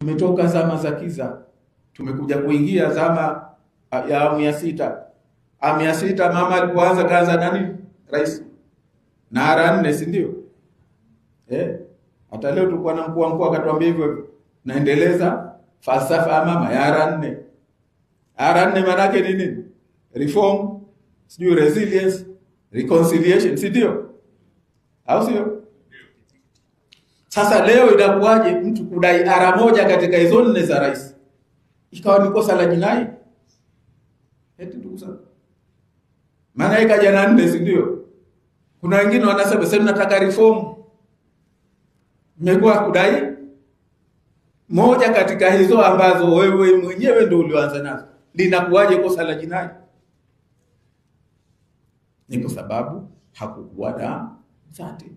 Tumetoka zama za kiza, tumekuja kuingia zama ya awamu ya 6. Awamu ya 6 mama alipoanza kaanza nani? Rais. Na ara 4, si ndio? Hata leo tulikuwa na mkuu wa mkoa akatuambia hivyo, naendeleza falsafa ya mama ya ara 4. Ara 4 maana yake ni nini? Reform, sio resilience, reconciliation, si ndio? Au sio? Sasa leo inakuwaje mtu kudai ara moja katika hizo 4 za rais ikawa ni kosa la jinai? Eti ndugu zangu, maana ikaja na 4, si ndio? Kuna wengine wanasema sasa tunataka reform, mmekuwa kudai moja katika hizo ambazo wewe mwenyewe ndio ulioanza nazo. Linakuwaje kosa la jinai? Ni kwa sababu hakukuwa na dhati.